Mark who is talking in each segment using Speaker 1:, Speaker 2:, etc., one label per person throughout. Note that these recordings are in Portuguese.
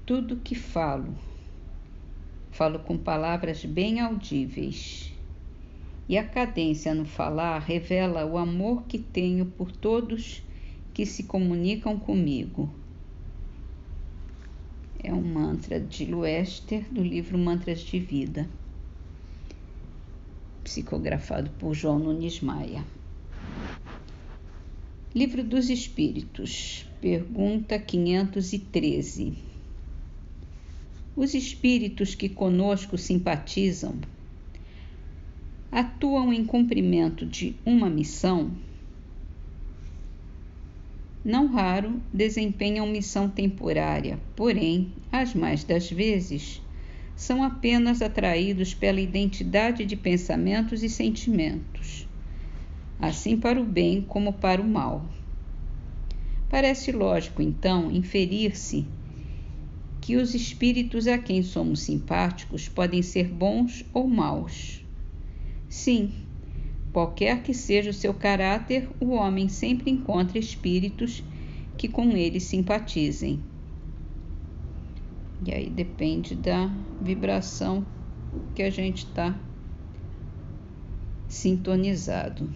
Speaker 1: Tudo que falo com palavras bem audíveis, e a cadência no falar revela o amor que tenho por todos que se comunicam comigo. É um mantra de Luester, do livro Mantras de Vida, psicografado por João Nunes Maia. Livro dos Espíritos, pergunta 513. Os espíritos que conosco simpatizam atuam em cumprimento de uma missão? Não raro desempenham missão temporária, porém, as mais das vezes, são apenas atraídos pela identidade de pensamentos e sentimentos, assim para o bem como para o mal. Parece lógico, então, inferir-se que os espíritos a quem somos simpáticos podem ser bons ou maus. Sim, qualquer que seja o seu caráter, o homem sempre encontra espíritos que com ele simpatizem. E aí depende da vibração que a gente está sintonizado.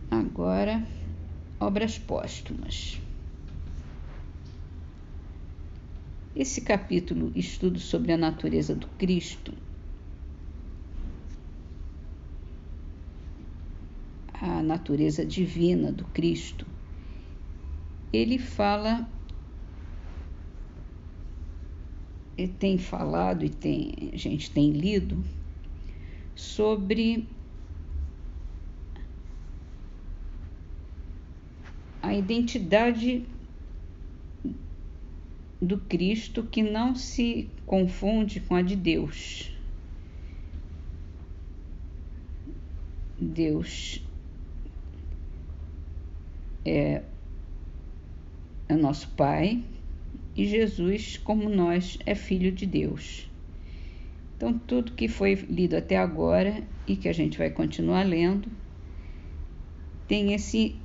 Speaker 1: Agora, obras póstumas. Esse capítulo, Estudo sobre a Natureza do Cristo, a natureza divina do Cristo, ele fala, ele tem falado e a gente tem lido sobre a identidade do Cristo que não se confunde com a de Deus. Deus é nosso Pai e Jesus, como nós, é Filho de Deus. Então, tudo que foi lido até agora e que a gente vai continuar lendo tem esse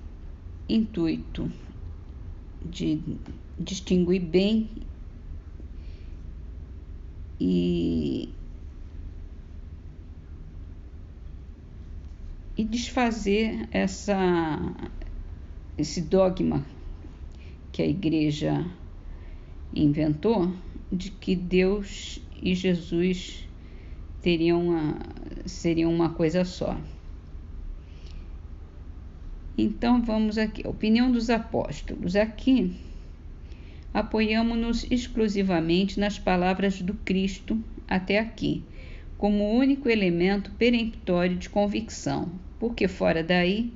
Speaker 1: intuito de distinguir bem e desfazer esse dogma que a Igreja inventou de que Deus e Jesus seriam uma coisa só. Então vamos aqui, opinião dos apóstolos. Aqui apoiamo-nos exclusivamente nas palavras do Cristo até aqui, como único elemento peremptório de convicção, porque fora daí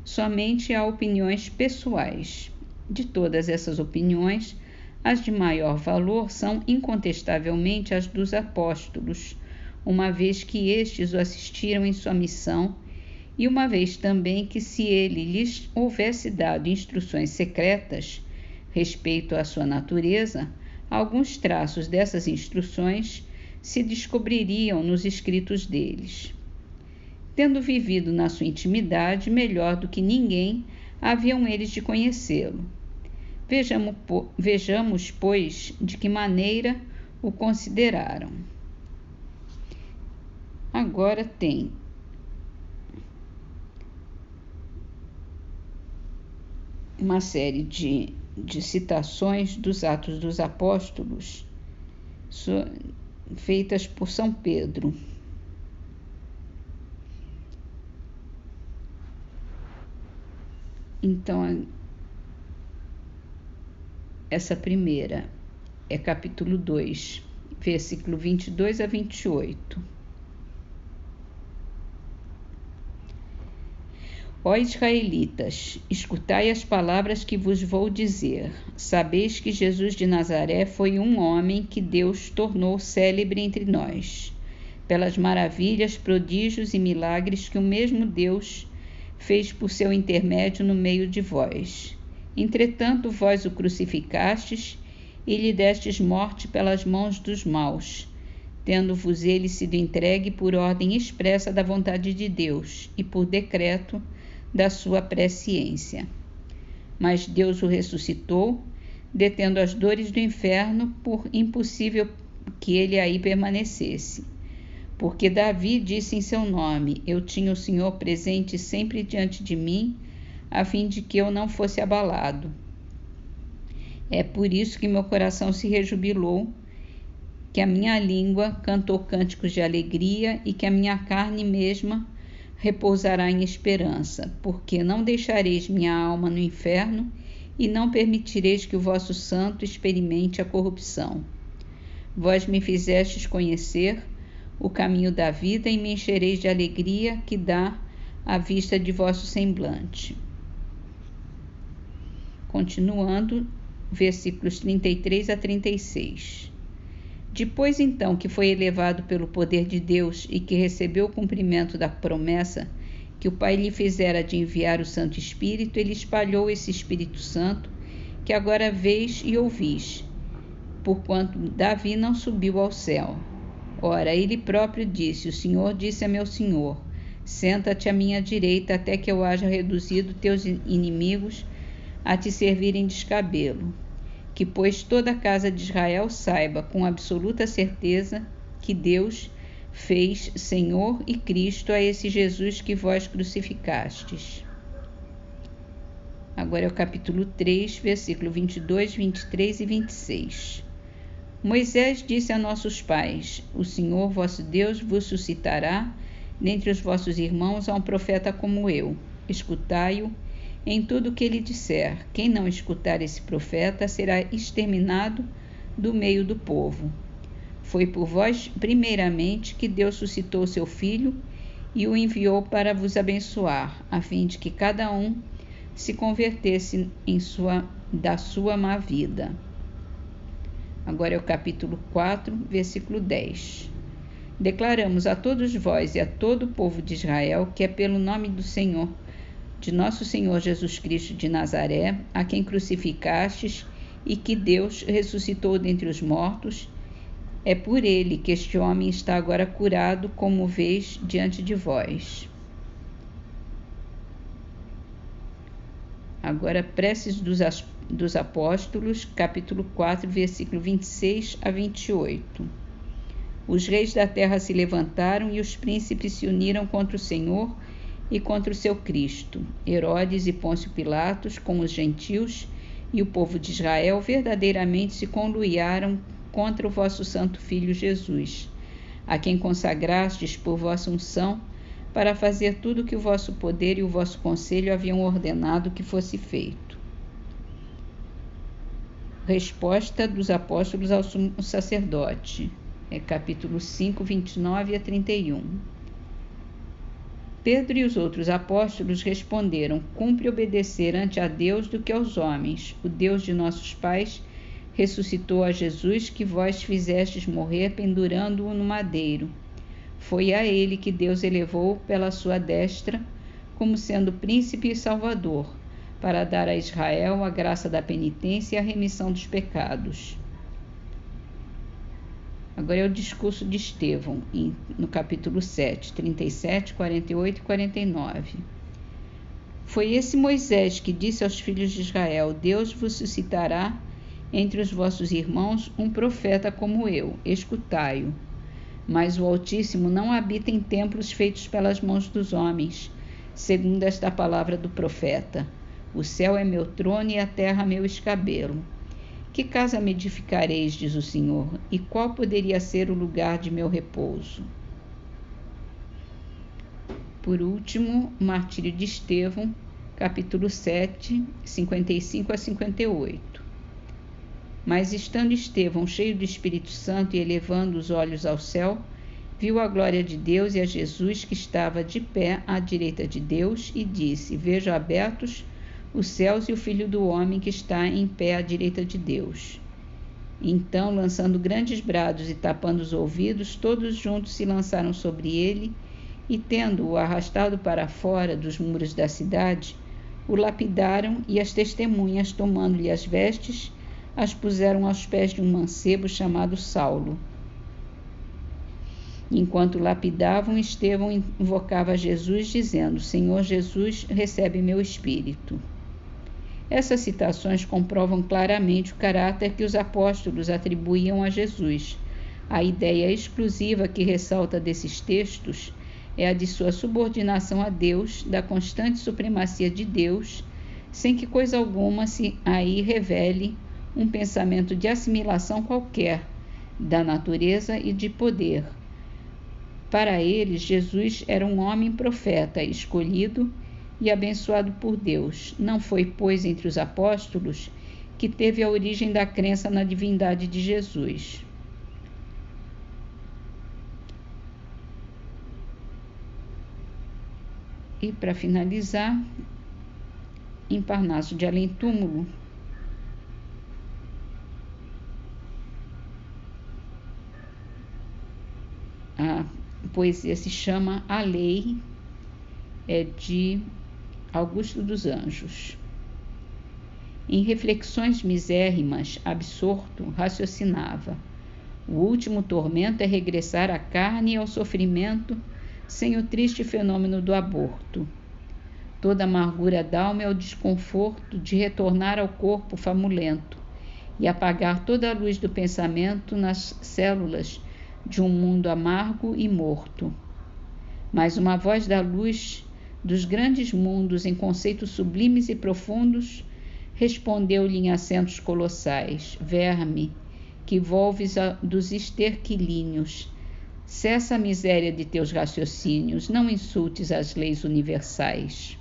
Speaker 1: somente há opiniões pessoais. De todas essas opiniões, as de maior valor são incontestavelmente as dos apóstolos, uma vez que estes o assistiram em sua missão e uma vez também que, se ele lhes houvesse dado instruções secretas respeito à sua natureza, alguns traços dessas instruções se descobririam nos escritos deles. Tendo vivido na sua intimidade, melhor do que ninguém, haviam eles de conhecê-lo. Vejamos, pois, de que maneira o consideraram. Agora tem uma série de citações dos Atos dos Apóstolos feitas por São Pedro. Então, essa primeira é capítulo 2, versículo 22 a 28. Ó israelitas, escutai as palavras que vos vou dizer. Sabeis que Jesus de Nazaré foi um homem que Deus tornou célebre entre nós, pelas maravilhas, prodígios e milagres que o mesmo Deus fez por seu intermédio no meio de vós. Entretanto, vós o crucificastes e lhe destes morte pelas mãos dos maus, tendo-vos ele sido entregue por ordem expressa da vontade de Deus e por decreto da sua presciência. mas Deus o ressuscitou, detendo as dores do inferno, por impossível que ele aí permanecesse. Porque Davi disse em seu nome: eu tinha o Senhor presente sempre diante de mim, a fim de que eu não fosse abalado. É por isso que meu coração se rejubilou, que a minha língua cantou cânticos de alegria e que a minha carne mesma repousará em esperança, porque não deixareis minha alma no inferno e não permitireis que o vosso santo experimente a corrupção. Vós me fizestes conhecer o caminho da vida e me enchereis de alegria que dá à vista de vosso semblante. Continuando, versículos 33 a 36. Depois então que foi elevado pelo poder de Deus e que recebeu o cumprimento da promessa que o Pai lhe fizera de enviar o Santo Espírito, ele espalhou esse Espírito Santo que agora veis e ouvis, porquanto Davi não subiu ao céu. Ora, ele próprio disse: o Senhor disse a meu Senhor: senta-te à minha direita até que eu haja reduzido teus inimigos a te servirem de escabelo. Que, pois, toda a casa de Israel saiba com absoluta certeza que Deus fez Senhor e Cristo a esse Jesus que vós crucificastes. Agora é o capítulo 3, versículo 22, 23 e 26. Moisés disse a nossos pais: o Senhor vosso Deus vos suscitará dentre os vossos irmãos a um profeta como eu. Escutai-o em tudo o que ele disser. Quem não escutar esse profeta será exterminado do meio do povo. Foi por vós, primeiramente, que Deus suscitou seu Filho e o enviou para vos abençoar, a fim de que cada um se convertesse da sua má vida. Agora é o capítulo 4, versículo 10. Declaramos a todos vós e a todo o povo de Israel que é pelo nome do Senhor, de nosso Senhor Jesus Cristo de Nazaré, a quem crucificastes e que Deus ressuscitou dentre os mortos, é por ele que este homem está agora curado, como vês diante de vós. Agora, preces dos apóstolos, capítulo 4, versículo 26 a 28. Os reis da terra se levantaram e os príncipes se uniram contra o Senhor e contra o seu Cristo. Herodes e Pôncio Pilatos, com os gentios e o povo de Israel, verdadeiramente se conluiaram contra o vosso santo Filho Jesus, a quem consagrastes por vossa unção, para fazer tudo o que o vosso poder e o vosso conselho haviam ordenado que fosse feito. Resposta dos apóstolos ao sumo sacerdote. Capítulo 5, 29 a 31. Pedro e os outros apóstolos responderam: cumpre obedecer ante a Deus do que aos homens. O Deus de nossos pais ressuscitou a Jesus, que vós fizestes morrer pendurando-o no madeiro. Foi a ele que Deus elevou pela sua destra, como sendo príncipe e salvador, para dar a Israel a graça da penitência e a remissão dos pecados. Agora é o discurso de Estevão, no capítulo 7, 37, 48 e 49. Foi esse Moisés que disse aos filhos de Israel: Deus vos suscitará entre os vossos irmãos um profeta como eu, escutai-o. Mas o Altíssimo não habita em templos feitos pelas mãos dos homens, segundo esta palavra do profeta: o céu é meu trono e a terra meu escabelo. Que casa me edificareis, diz o Senhor, e qual poderia ser o lugar de meu repouso? Por último, o martírio de Estevão, capítulo 7, 55 a 58. Mas estando Estevão cheio do Espírito Santo e elevando os olhos ao céu, viu a glória de Deus e a Jesus que estava de pé à direita de Deus, e disse: vejo abertos os céus e o Filho do Homem que está em pé à direita de Deus. Então, lançando grandes brados e tapando os ouvidos, todos juntos se lançaram sobre ele, e tendo-o arrastado para fora dos muros da cidade, o lapidaram, e as testemunhas, tomando-lhe as vestes, as puseram aos pés de um mancebo chamado Saulo. Enquanto lapidavam, Estevão invocava a Jesus, dizendo: Senhor Jesus, recebe meu espírito. Essas citações comprovam claramente o caráter que os apóstolos atribuíam a Jesus. A ideia exclusiva que ressalta desses textos é a de sua subordinação a Deus, da constante supremacia de Deus, sem que coisa alguma se aí revele um pensamento de assimilação qualquer da natureza e de poder. Para eles, Jesus era um homem profeta, escolhido e abençoado por Deus. Não foi, pois, entre os apóstolos que teve a origem da crença na divindade de Jesus. E para finalizar, em Parnaso de Além-Túmulo, a poesia se chama A Lei, é de Augusto dos Anjos. Em reflexões misérrimas, absorto, raciocinava: o último tormento é regressar à carne e ao sofrimento sem o triste fenômeno do aborto. Toda amargura d'alma é o desconforto de retornar ao corpo famulento e apagar toda a luz do pensamento nas células de um mundo amargo e morto. Mas uma voz da luz dos grandes mundos em conceitos sublimes e profundos respondeu-lhe em acentos colossais: verme, que volves dos esterquilíneos, cessa a miséria de teus raciocínios, não insultes as leis universais.